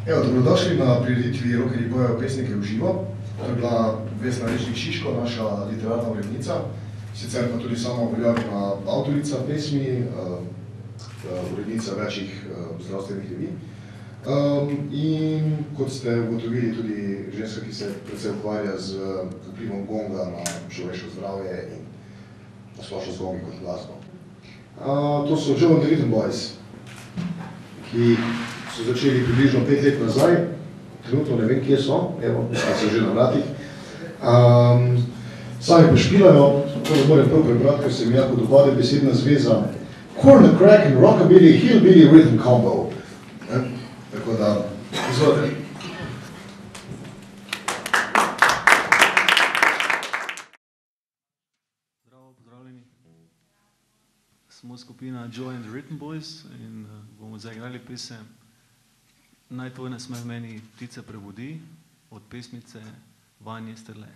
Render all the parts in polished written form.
Evo, dobrodošli na prireditvi Rockerji pojejo pesnike v živo. To je bila Vesna Rečnik-Šiško, naša literarna urednica, sicer pa tudi sama uveljavljena avtorica pesmi, urednica večjih zdravstvenih revij. In kot ste ugotovili, tudi ženska, ki se predvsem ukvarja z vplivom gonga na človeško zdravje in na splošno z gongi kot glasbo. To so Joe and the Rhythm Boys, ki so začeli približno 5 let nazaj, trenutno ne vem, kje so, evo, so že na vratih. Sami pa špilajo, to ne morem prav prebrati, ker se mi jako dopade besedna zveza Corn the Crack and Rockabilly Hillbilly Rhythm Combo. Tako da, izvolite. Zdravo, pozdravljeni. Smo skupina Joe and the Rhythm Boys in bomo zaigrali pesem Naj tvoj nasmeh meni ptice prebudi od pesmice Vanje Sterle.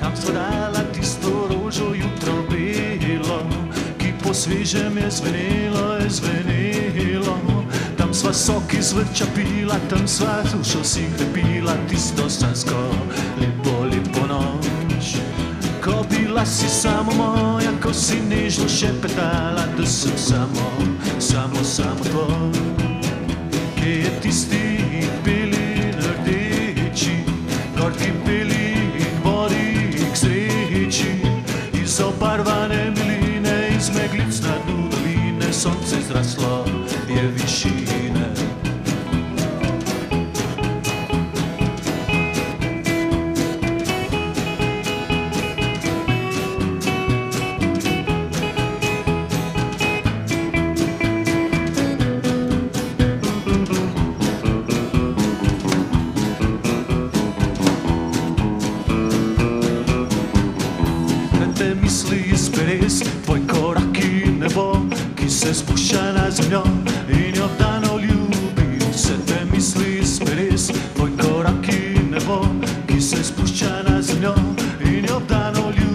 Kam sva dala tisto rožo jutro belo, ki po svežem je zvenelo. Tam sva sok iz vrča pila, tam sva dušo si krepila, tisto sanjsko lepo noč. Ko bila si samo moja, ko si nežno šepetala, da sem samo tvoj. Kje je tisti beli rdeči, gorki beli vodi k sreči, iz obarvane miline, iz meglic na dnu doline, sonce zraslo je višine. Tvoj korak in nebo, ki se spušča na zemljo in jo vdano ljubi. Vse te misli speres, tvoj korak in nebo, ki se spušča na zemljo in jo vdano ljubi.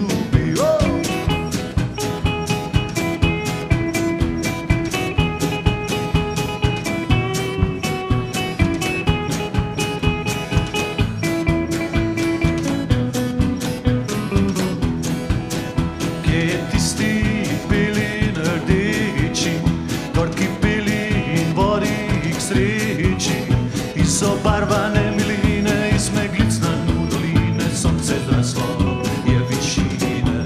Obarvane miline, iz meglic na dnu doline, sonce zraslo je višine.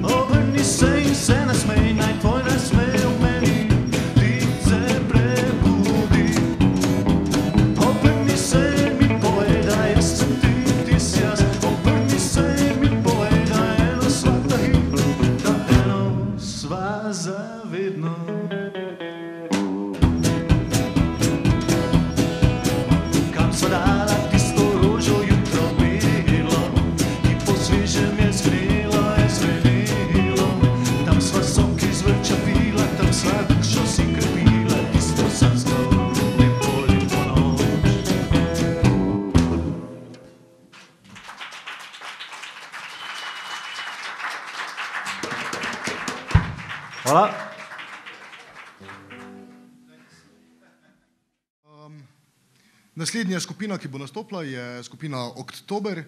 Obrni se in se nasmej, naj tvoj nasmej v meni ptice prebudi. Obrni se in mi povej, da jaz sem ti si jaz. Obrni se in mi povej, da eno sva ta hit, da eno sva zavedno. Hvala. Naslednja skupina, ki bo nastopila, je skupina Oktober.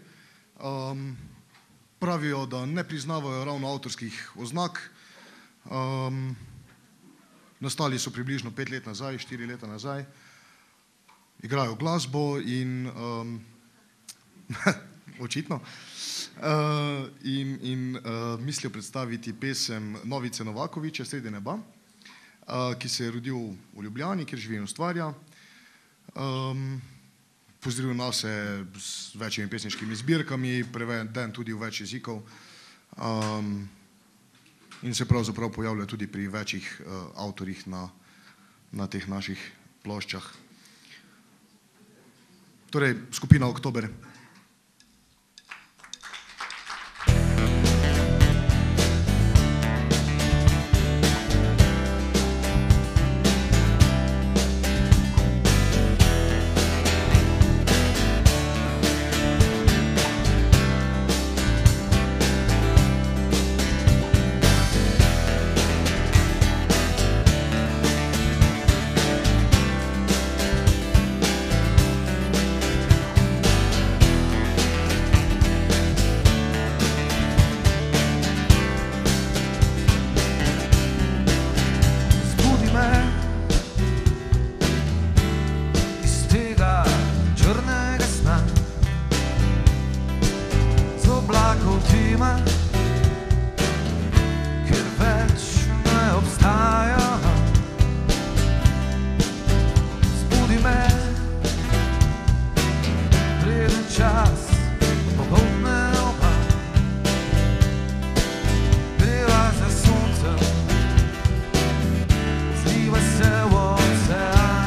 Pravijo, da ne priznavajo ravno avtorskih oznak. Nastali so približno 5 let nazaj, 4 leta nazaj. Igrajo glasbo in očitno. In mislijo predstaviti pesem Novice Novakovića Sredi neba, ki se je rodil v Ljubljani, kjer živi in ustvarja. Pozdravil nas je z večjimi pesniškimi zbirkami, preveden tudi v več jezikov in se pravzaprav pojavlja tudi pri večjih avtorjih na teh naših ploščah. Torej, skupina Oktober. Zbudi me, ker več ne obstaja. Zbudi me, preden čas popoldne opa. Greva za soncem, zliva se v ocean.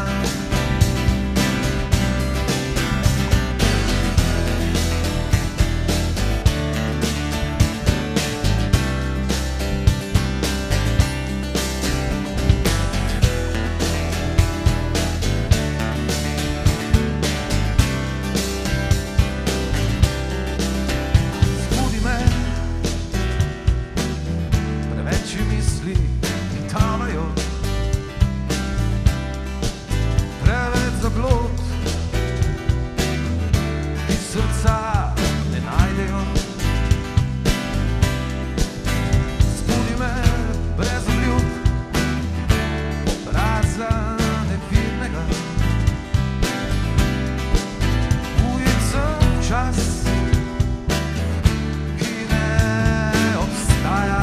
Zbudi me, preveč misli, ki tavajo, preveč zablod, ki srca ne najdejo. Zbudi me, brez obljub, obraza nevidnega. Ujet sem v čas, ki ne obstaja.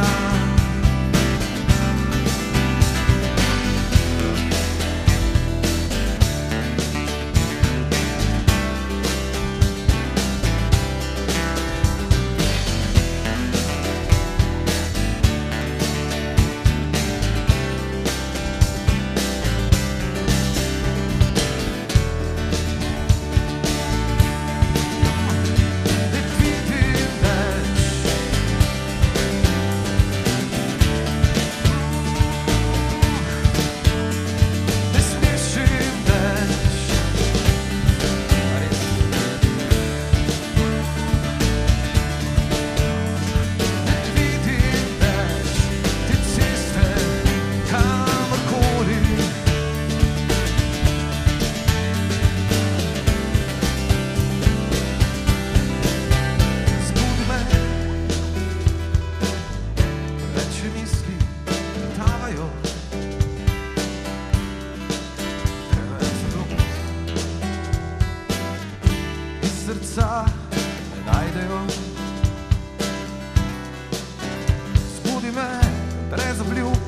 Ne vidim več, ne slišim več. Ne vidim več te ceste kamorkoli. Zbudi me, preveč misli tavajo, preveč zablod, ki srca ne najdejo. Zbudi me, brez obljub,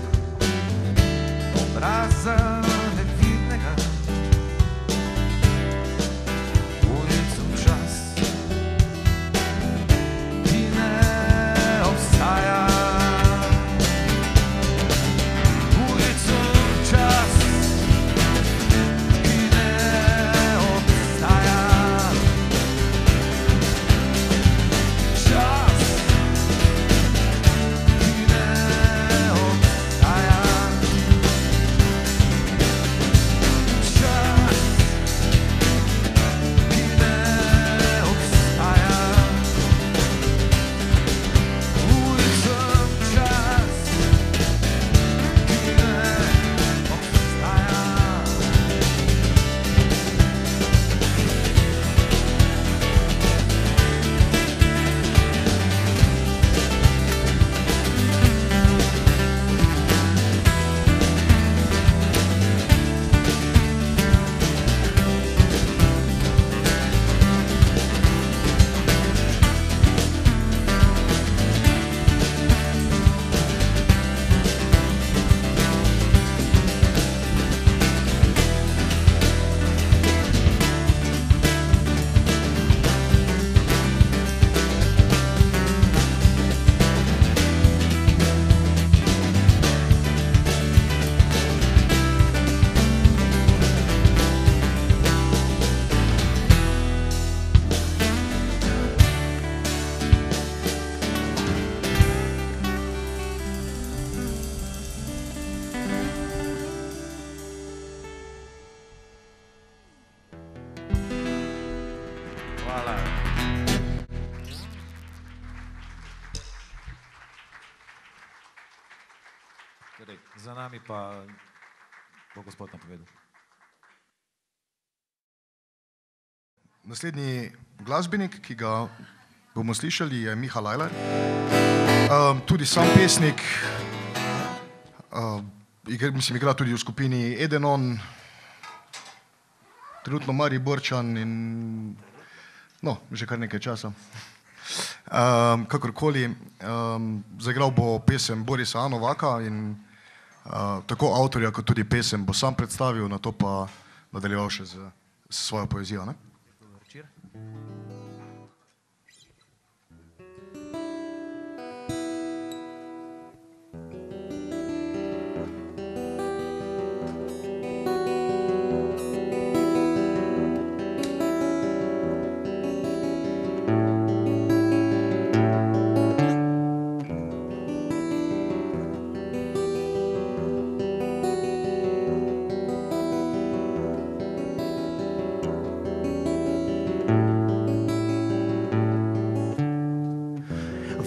obraza nevidnega. Ujet sem v čas, ki ne obstaja. Ujet sem v čas, ki ne obstaja. Čas, ki ne obstaja. Čas, ki ne obstaja. Ujet sem v čas, ki ne obstaja. Hvala. Torej, za nami pa bo gospod napovedal. Naslednji glasbenik, ki ga bomo slišali, je Miha Lajlar. Tudi sam pesnik, igra tudi v skupini Edenon, trenutno Mariborčan in no, že kar nekaj časa. Kakorkoli, zaigral bo pesem Borisa A. Novaka in tako avtorja, kot tudi pesem bo sam predstavil, nato pa nadaljeval še z svojo poezijo, ne?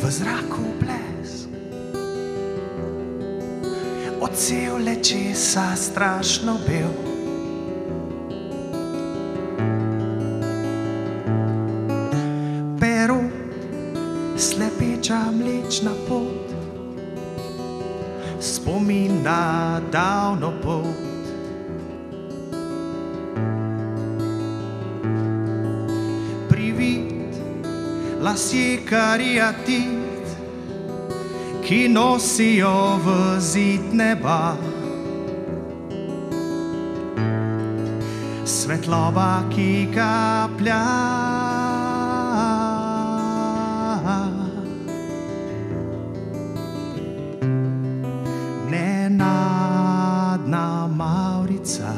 V zraku blesk, odsev lečesa strašno bel. Peru, slepeča mlečna pot, spomin na davno pot. Privid, lasje kariatit, ki nosijo v zid neba. Svetloba, ki kaplja. Nenadna Mavrica.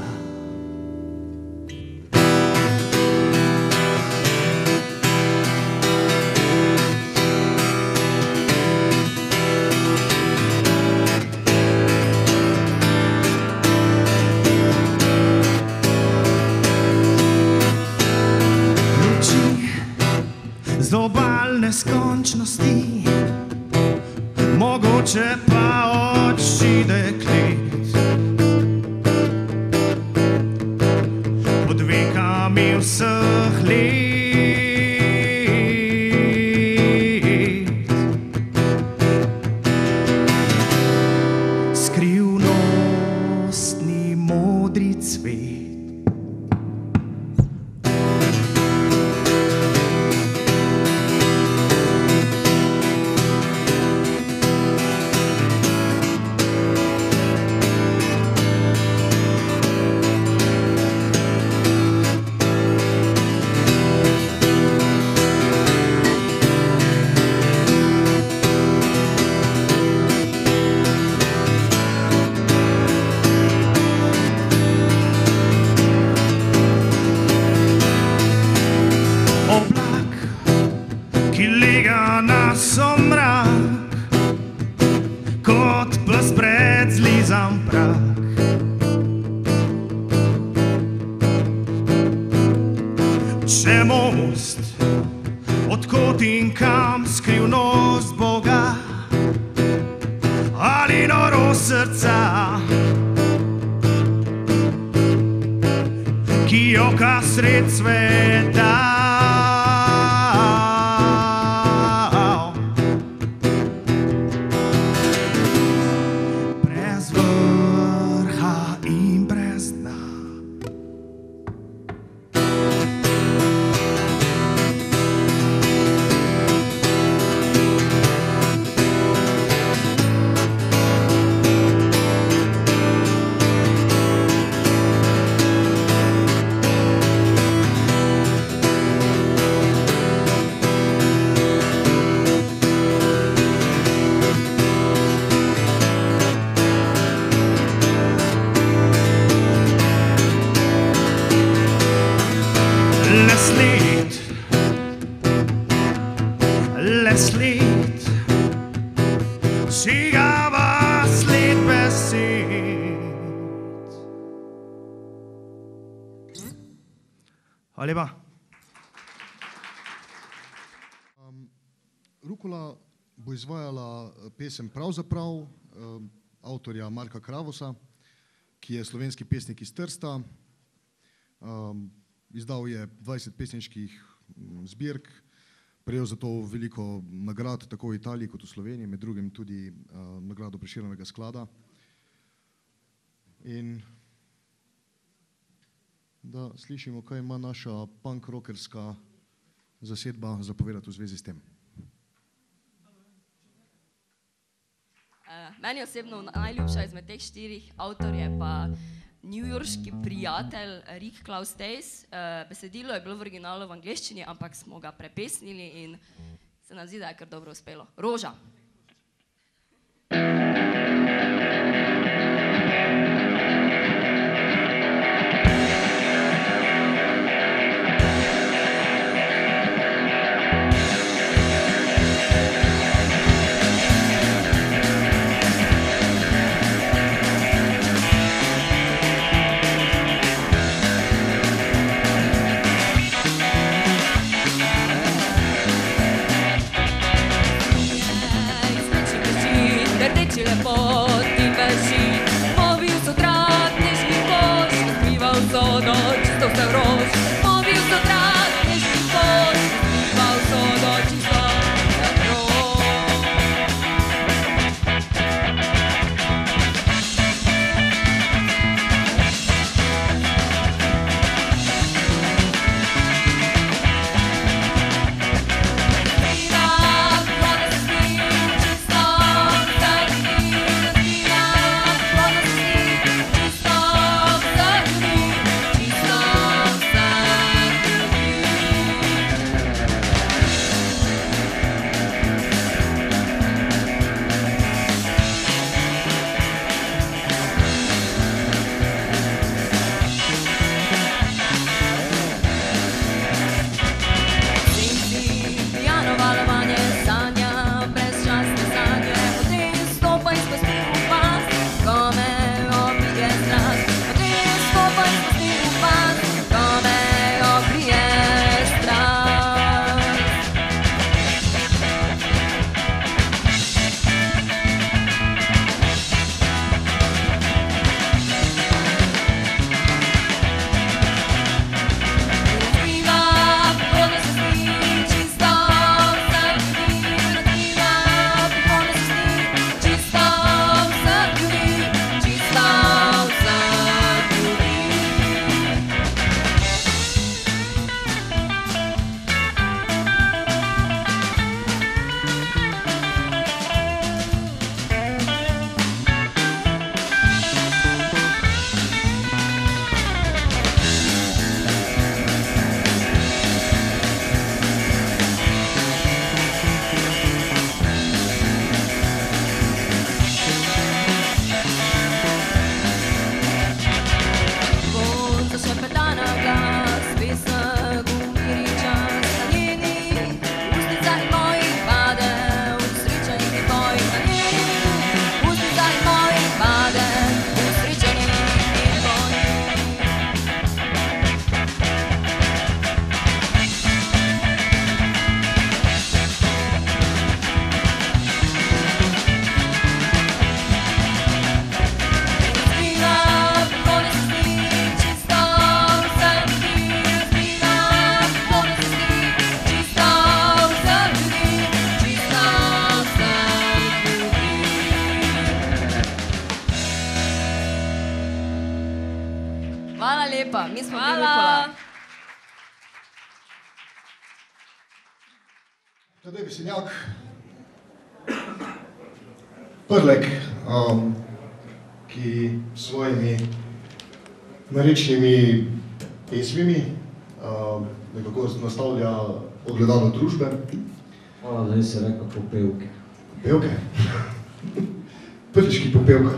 Z obalne skončnosti, mogoče pa oči deklet, pod vekami vseh let. Skrivnostni modri cvet. Ki lega na somrak, kot pes pred zlizan prah. Če most, odkot in kam, skrivnost Boga ali norost srca, ki joka sred sveta. Sled, čigava sled besed. Hvala lepa. Rukula bo izvajala pesem Pravzaprav, avtorja Marka Kravosa, ki je slovenski pesnik iz Trsta. Izdal je 20 pesniških zbirk, prejel za to veliko nagrad, tako v Italiji kot v Sloveniji, med drugim tudi nagrado Prešernovega sklada. In da slišimo, kaj ima naša punk rockerska zasedba za povedati v zvezi s tem. Meni osebno najljubša izmed teh 4 avtorjev pa newyorški prijatelj Rick Klaus Days. Besedilo je bilo v originalu v angleščini, ampak smo ga prepesnili in se nam zdi, da je kar dobro uspelo. Roža. lepa, mi smo bili Nikola. Tadej Besenjak, Prlek, ki s svojimi narečnimi pesmimi nekako nastavlja ogledalo družbe. Hvala, da si rekel popevke. Popevke? Prliški popevka,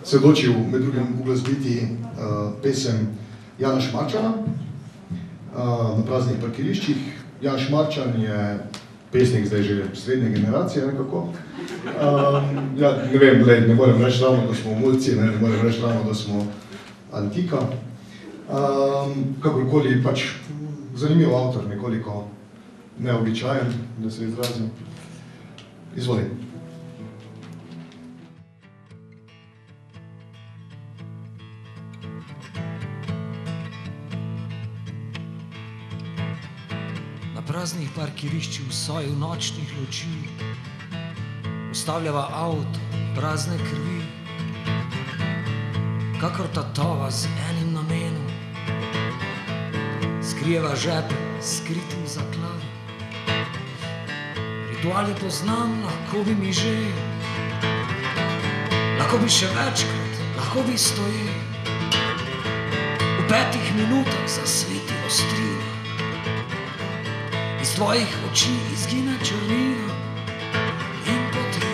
se je odločil med drugim uglasbiti pesem Jana Šmarčana na praznih parkiriščih. Jan Šmarčan je pesnik zdaj že srednje generacije nekako. Ja, ne vem, ne morem reči ravno, da smo mulci, ne morem reči ravno, da smo antika. Kakorkoli pač zanimiv avtor, nekoliko neobičajen, da se izrazim. Izvoli. Na praznih parkiriščih v soju nočnih luči ustavljava avto prazne krvi, kakor tatova z enim namenom, skrijeva žep skriti v zaklavi, pri aktualje poznam, lahko bi mi že, lahko bi še večkrat, lahko bi stoje. V 5 minutah zasveti ostrina, iz tvojih oči izgine črnina in potem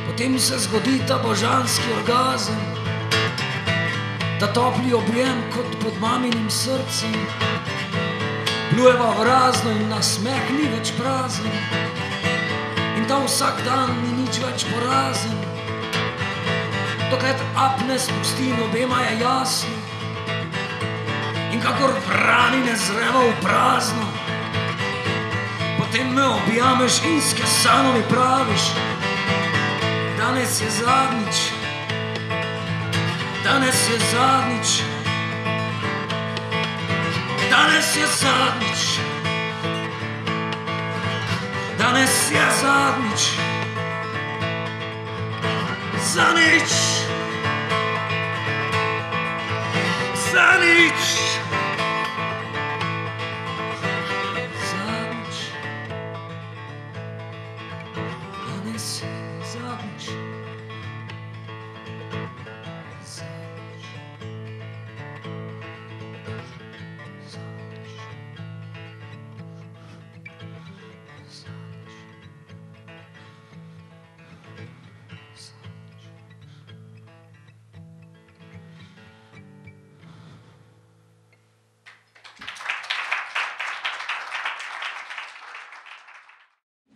potem se zgodi ta božanski orgazem, ta topli objem kot pod maminim srcem. Plujeva vrazno in nasmeh ni več prazen, in ta vsak dan ni nič več porazen. Dokaj apne spustim, obema je jasno, in kakor vrani ne zreva v prazno. Potem me objameš in s kesano mi praviš, danes je zadnjič, danes je zadnjič, danes je zadnjič, danes je zadnjič, zadnjič, zadnjič, zadnjič, danes je zadnjič.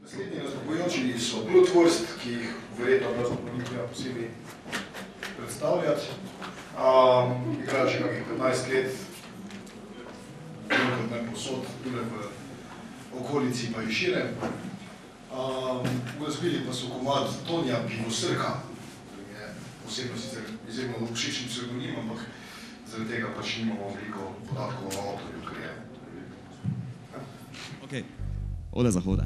Naslednji nastopujoči so Bloodwurst, ki jih verjetno ni treba posebej predstavljati. Igrajo že kakih 15 let, veliko ne posod, tudi v okolici pa jih šire. Uglasbili pa so komad Tonija Pivosrka, ki mi je osebno sicer izjemno všečen psevdonim, ampak zaradi tega pač nimamo veliko podatkov o avtorju, ker je. Ok, ode zahoda.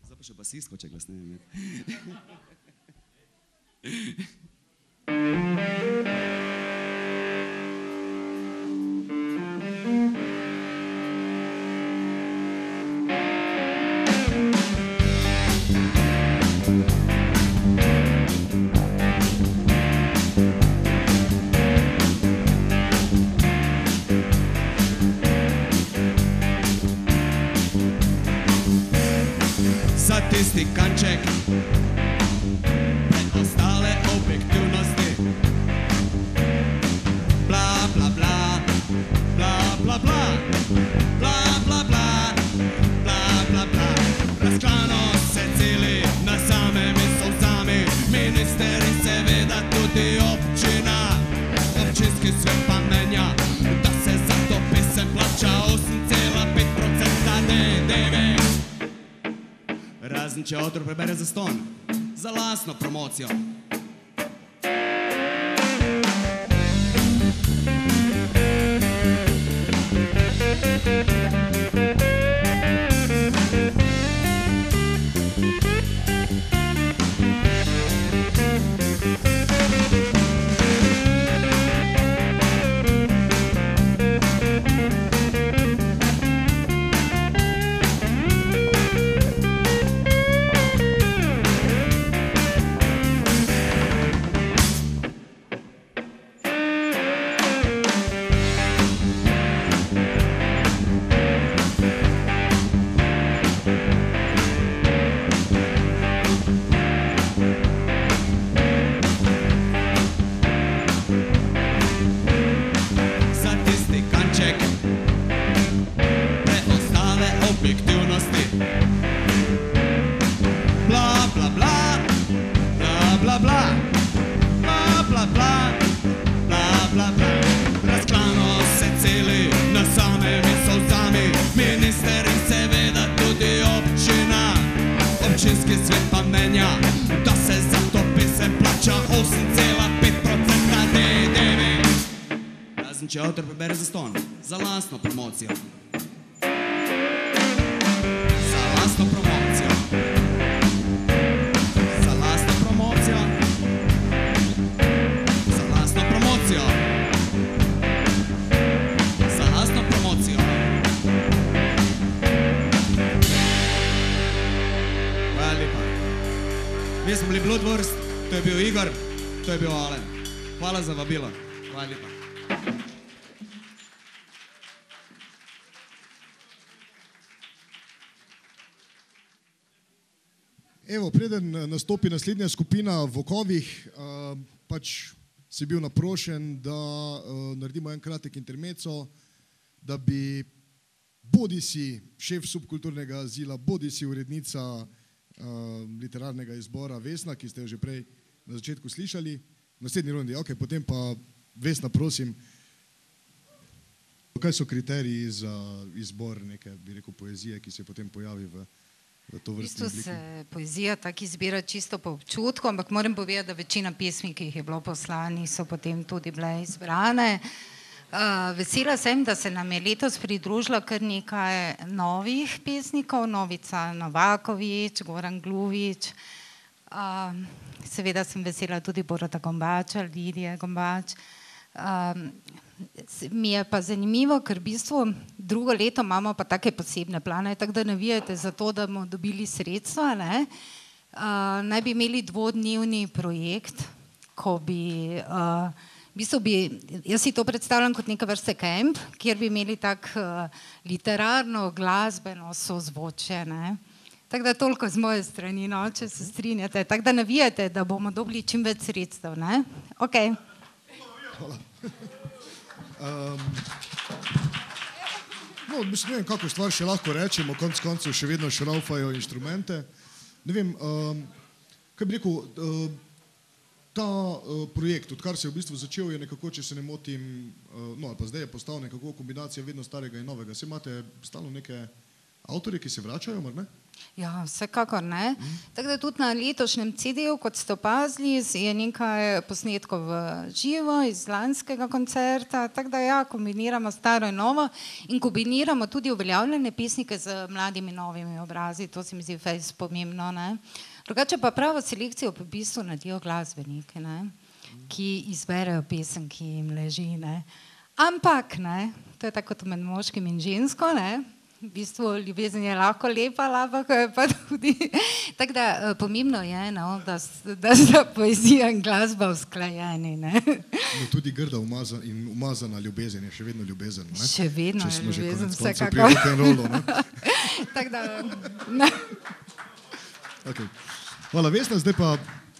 Zdaj pa še basistko, če glasneje imeti. Za tisti kanček preostale objektivnosti. Bla, bla, bla, bla, bla, bla, bla, bla, bla, bla, bla, bla. Razklano se celi na samimi solzami, minister in seveda tudi občina. Občinski svet pa menja, da se za to pesem plača 8,5% DDV. Razen če avtor prebere zastonj za lastno promocijo. Občinski svet pa menja, da se za to pesem plača 8,5% DDV. Razen če avtor prebere zastonj za lastno promocijo. lastno promocijo. Za lastno promocijo. Za lastno promocijo. Za lastno promocijo. Hvala lepa. Mi smo bili Bloodwurst, to je bil Igor, to je bil Alen. Hvala za vabilo. Hvala lepa. Evo, preden nastopi naslednja skupina v Okovih, pač si bil naprošen, da naredimo en kratek intermezzo, da bi bodi si šef subkulturnega azila, bodi si urednica literarnega izbora Vesna, ki ste jo že prej na začetku slišali, v naslednji rundi, ok, potem pa Vesna, prosim, kaj so kriteriji za izbor neke, bi rekel, poezije, ki se potem pojavi v to vrstni obliki? V bistvu se poezija tako izbira čisto po občutku, ampak moram povedati, da večina pesmi, ki jih je bilo poslanih, so potem tudi bile izbrane. Vesela sem, da se nam je letos pridružilo kar nekaj novih pesnikov, Novica Novakovič, Goran Gluvič, seveda sem vesela tudi Borota Gombača, Lidije Gombač. Mi je pa zanimivo, ker v bistvu drugo leto imamo pa take posebne plane, tako da navijate za to, da bomo dobili sredstva, ne? Naj bi imeli dvodnevni projekt, ko bi, v bistvu bi, jaz si to predstavljam kot neka vrste kemp, kjer bi imeli tak literarno, glasbeno sozvočje, ne? Tako da toliko z moje strani, no, če se strinjate, tako da navijate, da bomo dobili čim več sredstev, ne? Ok. Hvala. No, mislim, ne vem, kako stvar še lahko rečemo, konec koncev še vedno šraufajo inštrumente. Ne vem, kaj bi rekel, ta projekt, odkar se je v bistvu začel, je nekako, če se ne motim, no, ali pa zdaj je postal nekako kombinacija vedno starega in novega. Se imate stalno neke avtorje, ki se vračajo, mar ne? Ja, vsekakor ne. Tako da tudi na letošnjem CD-ju, kot ste opazili, je nekaj posnetkov v živo iz lanskega koncerta, tako da ja, kombiniramo staro in novo in kombiniramo tudi uveljavljene pesnike z mladimi novimi obrazi, to se mi zdi fejs pomembno, ne. Drugače pa pravo selekcijo v bistvu naredijo glasbeniki, ne, ki izberejo pesem, ki jim leži, ne. Ampak, ne, to je tako med moškim in žensko, ne. V bistvu ljubezen je lahko lepa, ampak je pa tudi, tako da pomembno je, no, da sta poezija in glasba usklajeni, ne. No, tudi grda in umazana ljubezen je še vedno ljubezen, ne? Še vedno je ljubezen, vsekako. Če smo že konec koncev pri rock'n'rollu, ne? Tako da, ne. Ok. Hvala, Vesna, zdaj pa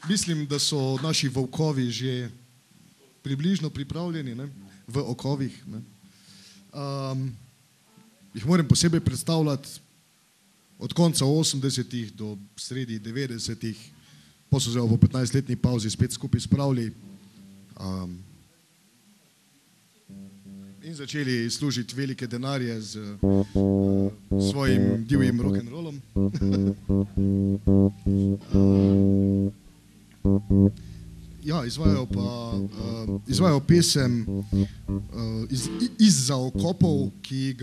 mislim, da so naši volkovi že približno pripravljeni, ne? V Okovih, ne? Jih moram posebej predstavljati od konca 80-ih do sredi 90-ih, pa so se po 15-letni pauzi spet skupaj spravili in začeli služiti velike denarje z svojim divjim rock'n'rollom. Ja, izvajajo pesem Izza okopov, ki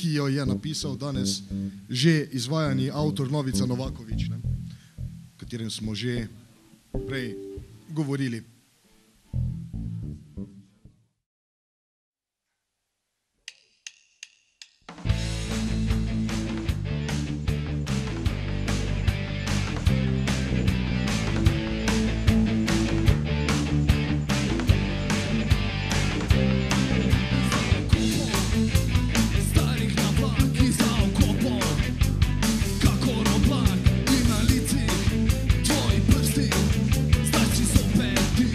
jo je napisal danes že izvajani avtor Novica Novakovič, ne, o katerem smo že prej govorili. Tvoji prsti, zdaj si so peti.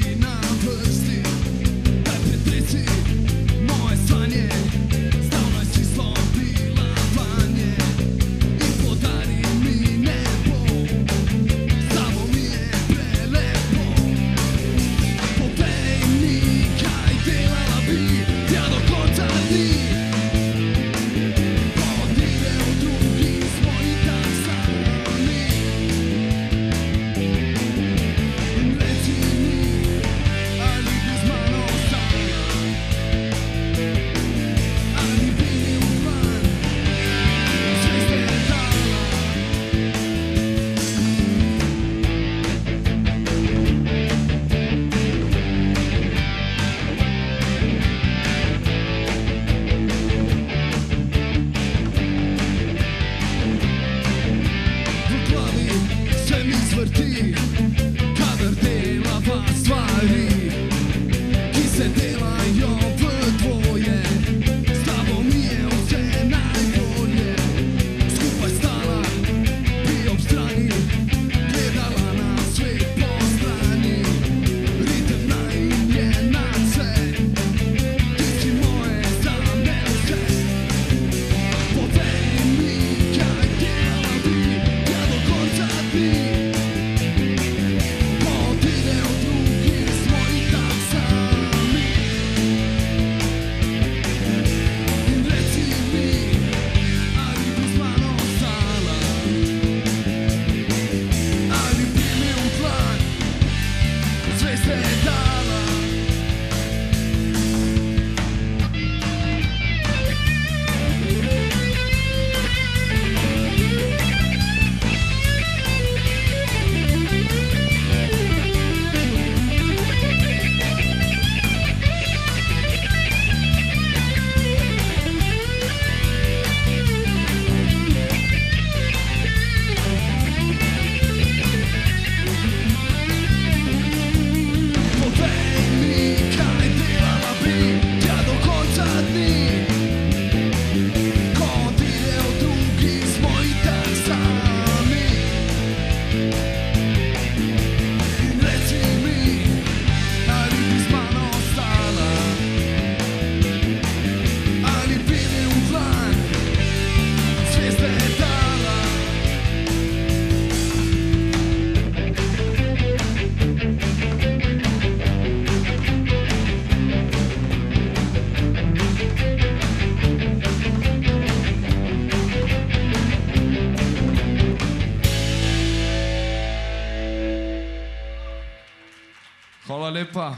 lepa.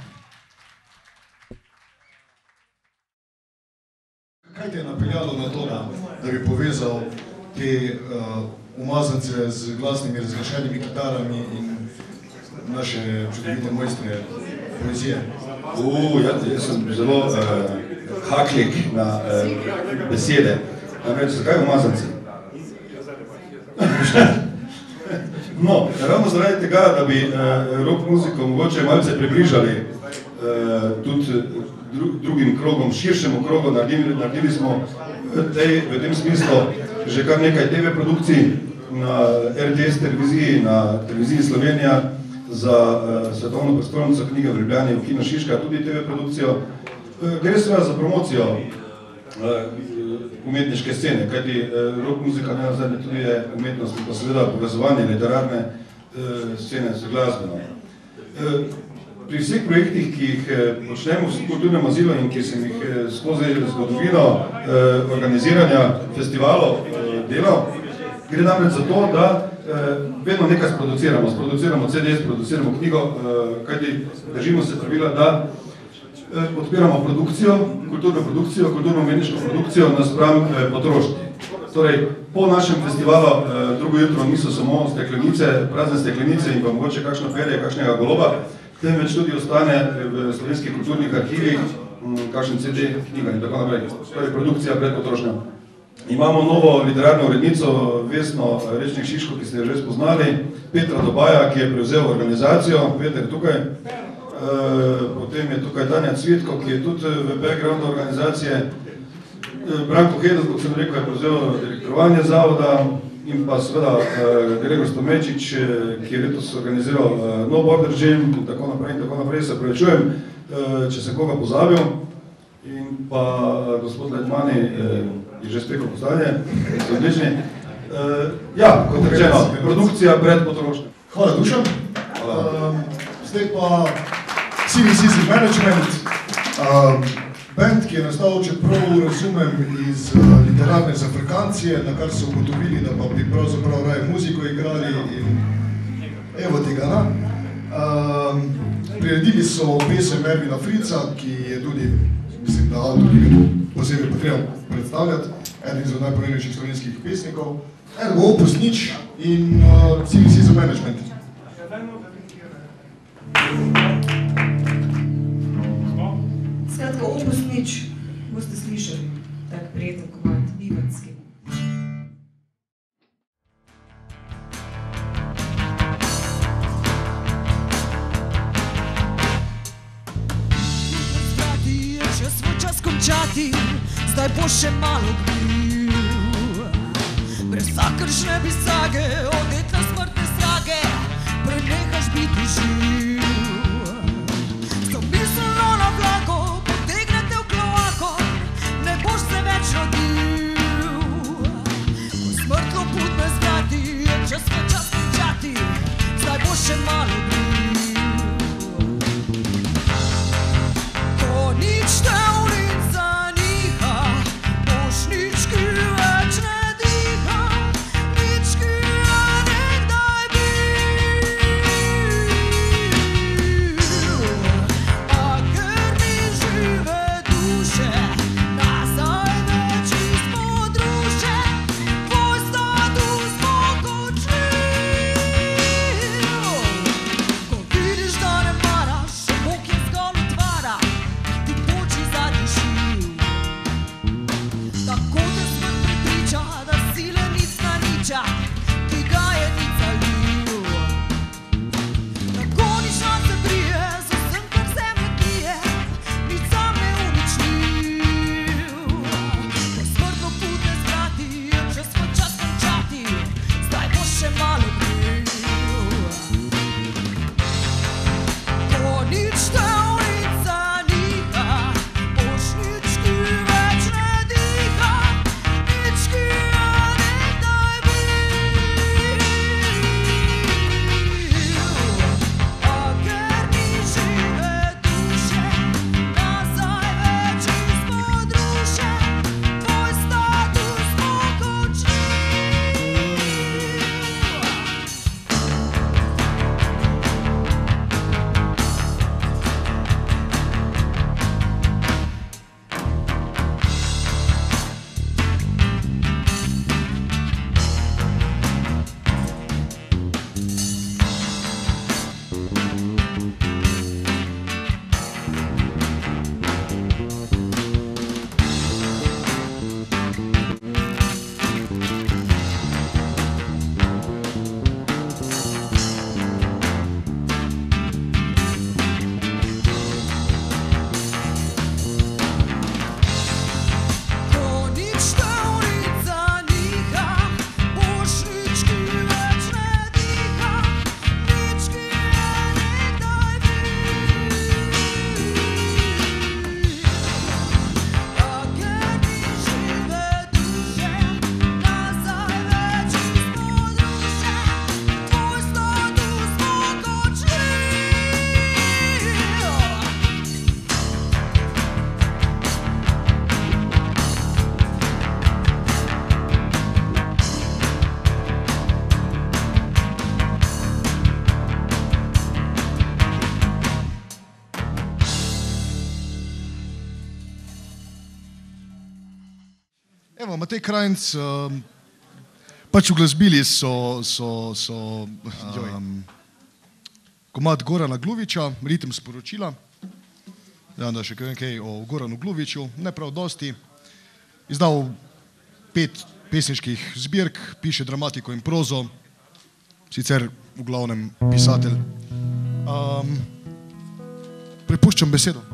Kaj te je napeljalo na to, da bi povezal te umazance z glasnimi razglašenimi kitarami in naše čudovite mojstre poezije? Jaz sem zelo haklik na besede. Namreč, zakaj umazanci? No, ravno zaradi tega, da bi rock muziko mogoče malce približali tudi drugim krogom, širšemu krogu, naredili smo v tem smislu že kar nekaj TV produkcij na RTS televiziji, na televiziji Slovenija, za Svetovno prestolnico knjige v Ljubljani, v Kino Šiška, tudi TV produkcijo. Gre seveda za promocijo umetniške scene, kajti rock muzika ne nazadnje tudi je umetnost, pa seveda povezovanje literarne scene z glasbeno. Pri vseh projektih, ki jih počnemo v kulturnem azilu in ki sem jih skozi zgodovino organiziranja festivalov delal, gre namreč za to, da vedno nekaj sproduciramo. Sproduciramo CD, sproduciramo knjigo, kajti držimo se pravila, da podpiramo produkcijo, kulturno-umetniško produkcijo naspram potrošnji. Torej, po našem festivalu drugo jutro niso samo steklenice, prazne steklenice in pa mogoče kakšno perje, kakšnega goloba, temveč tudi ostane v slovenskih kulturnih arhivih kakšen CD, knjiga in tako naprej. Torej, produkcija pred potrošnjo. Imamo novo literarno urednico Vesno Rečnik-Šiško, ki ste jo že spoznali, Petra Dobaja, ki je prevzel organizacijo, Peter je tukaj. Potem je tukaj Tanja Cvetko, ki je tudi v backgroundu organizacije. Branko Hedas, kot sem rekel, je prevzel direktorovanje zavoda in pa seveda Gregor Stomečič, ki je letos organiziral No Border Jam in tako naprej, se prevečujem, če sem koga pozabil. In pa gospod Letmani je že spekel postanje, so odlični. Ja, kot rečeno, produkcija pred potrošnjo. Hvala, Dušan. Zdaj pa CVC Management, band, ki je nastal, čeprav razumem, iz literarne zafrkancije, na kar so ugotovili, da pa bi pravzaprav raje muziko igrali in evo tega. Priredili so pesem Ervina Frica, ki je tudi, mislim, da avtor, ki ga posebej potrebno predstavljati, eden izmed najpomembnejših slovenskih pesnikov. Ergo Opus Nič in CVC Management. Skratka, Opus Nič boste slišali, tak prijeten komad, bivanski. Zdaj bo še malo bil. Brez vsakršne bisage, odet na smrtne strage, prenehaš biti živ. So mislno na vlako, potegnete v klovako, ne boš se več rodil. Ko smrt loput me zgrati, je čas končati, zdaj bo še malo bil. Ko nič te Evo, Matej Krajnc, pač uglasbili so komad Gorana Gluviča, Ritem sporočila. Ja, da še kaj o Goranu Gluviču, ne prav dosti. Izdal 5 pesniških zbirk, piše dramatiko in prozo, sicer v glavnem pisatelj. Prepuščam besedo.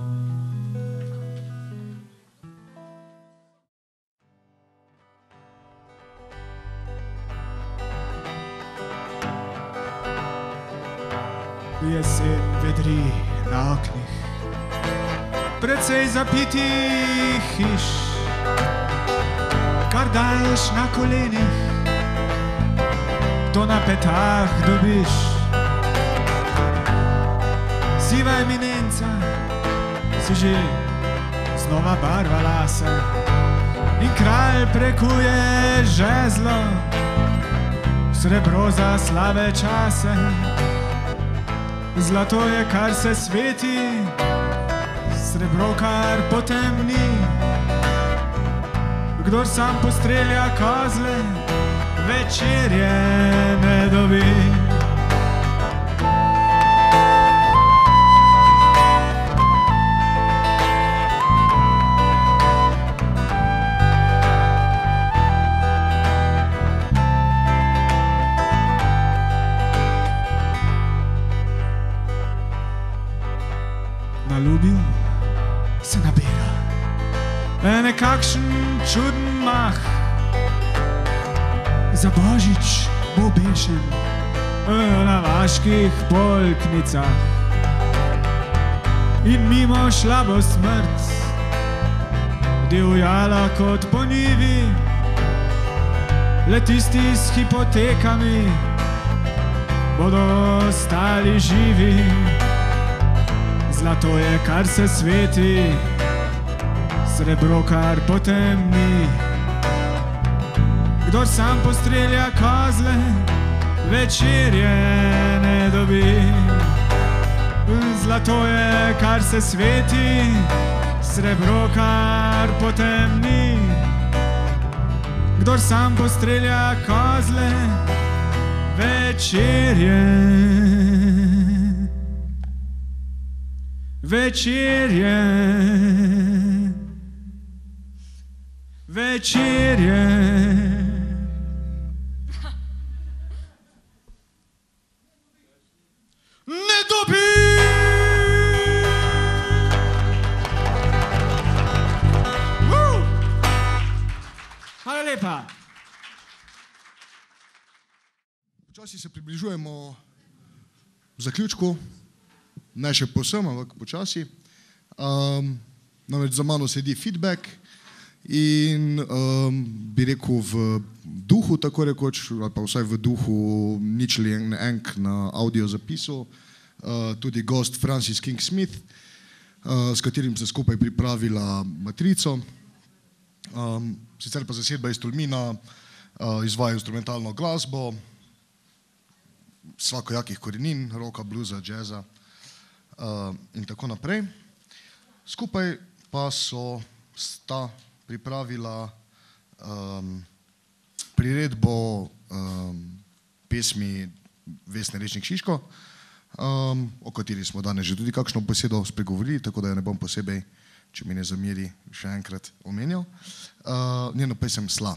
Jesen vedri na oknih, precej zapitih hiš, kar daješ na kolenih, to na petah dobiš. Siva eminenca, si že znova barva lasa in kralj prekuje žezlo, srebro za slabe čase. Zlato je, kar se sveti, srebro, kar potemni. Kdor sam postrelja kozle, večerje ne dobi. Naljubil se nabira nekakšen čuden mah. Za božič bo bešen na vaških polknicah in mimo šla bo smrt, divjala kot po njivi, le tisti s hipotekami bodo ostali živi. Zlato je, kar se sveti, srebro, kar potemni. Kdor sam postrelja kozle, večerje ne dobi. Zlato je, kar se sveti, srebro, kar potemni. Kdor sam postrelja kozle, večerje. Večerje, večerje. Ne dobi. Hvala lepa. Počasi se približujemo zaključku. Ne še povsem, ampak počasi. Namreč za mano sedi feedback in bi rekel v duhu, tako rekoč, ali pa vsaj v duhu ničli enk na audio zapisu, tudi gost Francis King Smith, s katerim se skupaj pripravila matrico. Sicer pa zasedba iz Tolmina izvaja instrumentalno glasbo, svakojakih korenin, rocka, bluza, jazza in tako naprej. Skupaj pa sta pripravila priredbo pesmi Vesne Rečnik-Šiško, o kateri smo danes že tudi kakšno besedo spregovorili, tako da jo ne bom posebej, če mi ne zameri, še enkrat omenjal. Njeno pesem Sla.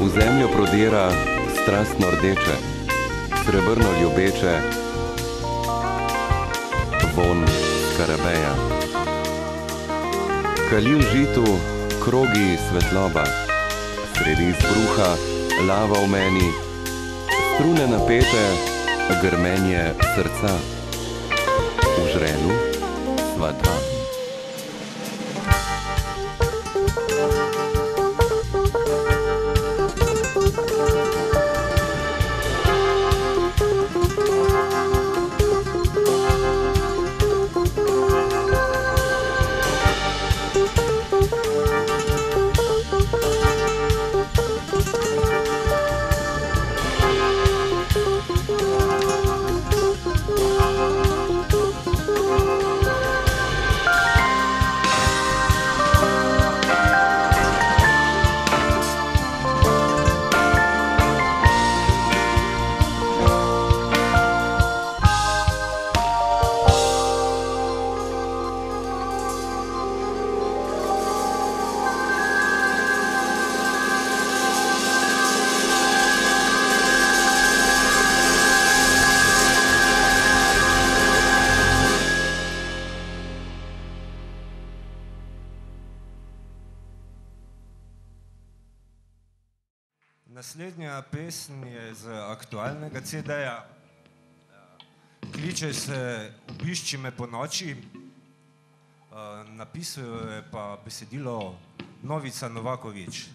V zemljo prodira strastno rdeče, srebrno ljubeče, von skarabeja. Kali v žitu, krogi svetloba, sredi izbruha, lava v meni, strune napete, grmenje srca, v žrelu sva dva. Naslednja pesem je z aktualnega CD-ja. Kliče se Obišči me ponoči. Napisal je pa besedilo Novica Novakovič.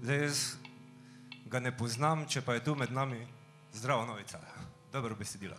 Zdaj jaz ga ne poznam, če pa je tu med nami. Zdravo, Novica. Dobro besedilo.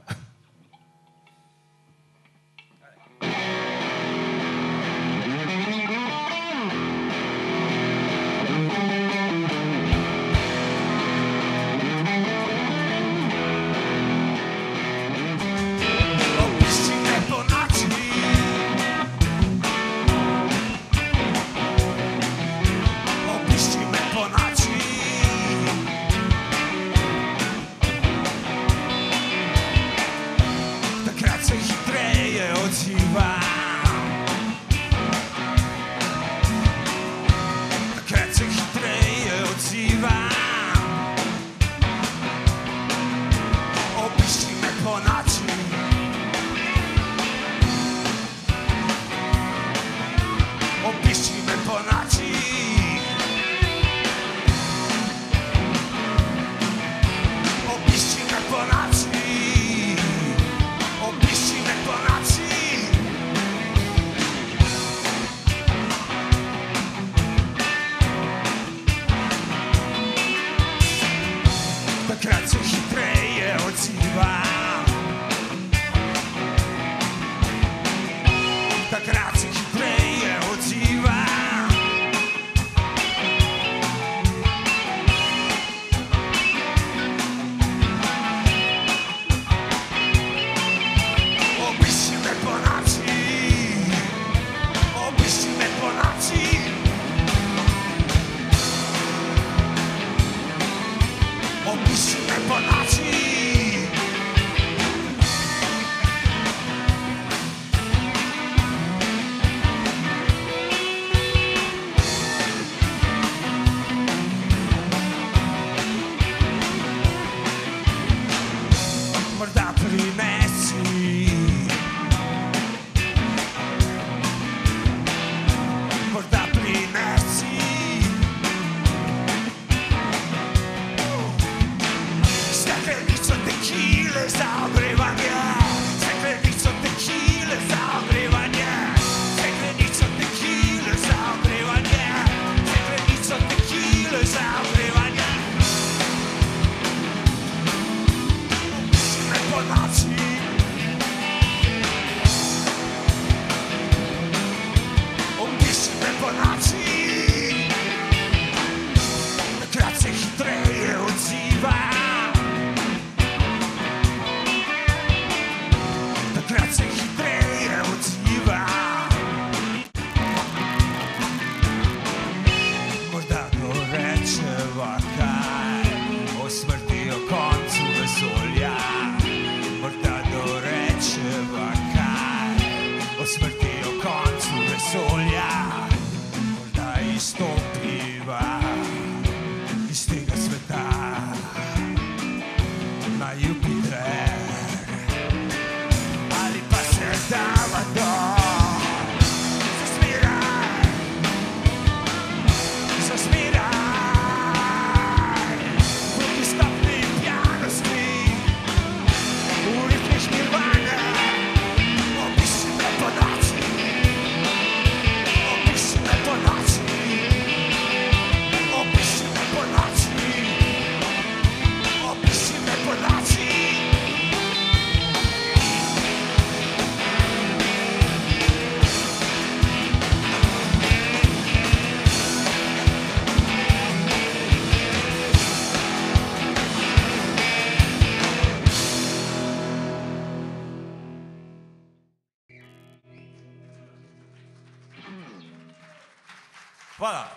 Hvala.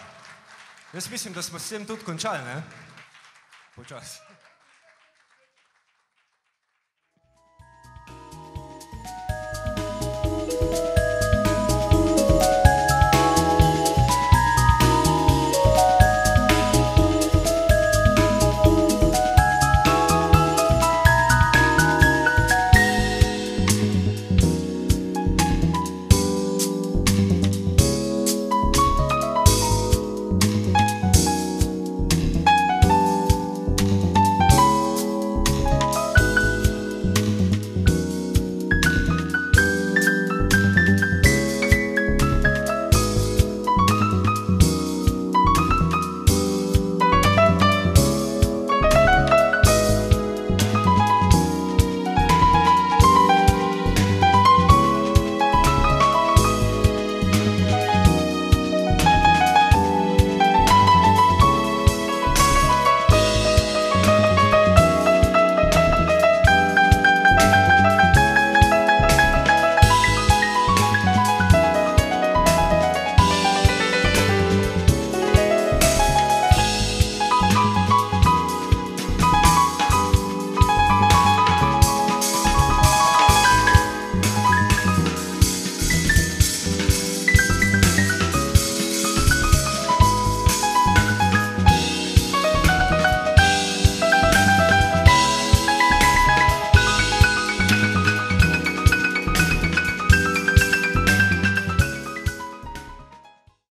Jaz mislim, da smo s tem tudi končali, ne? Počas.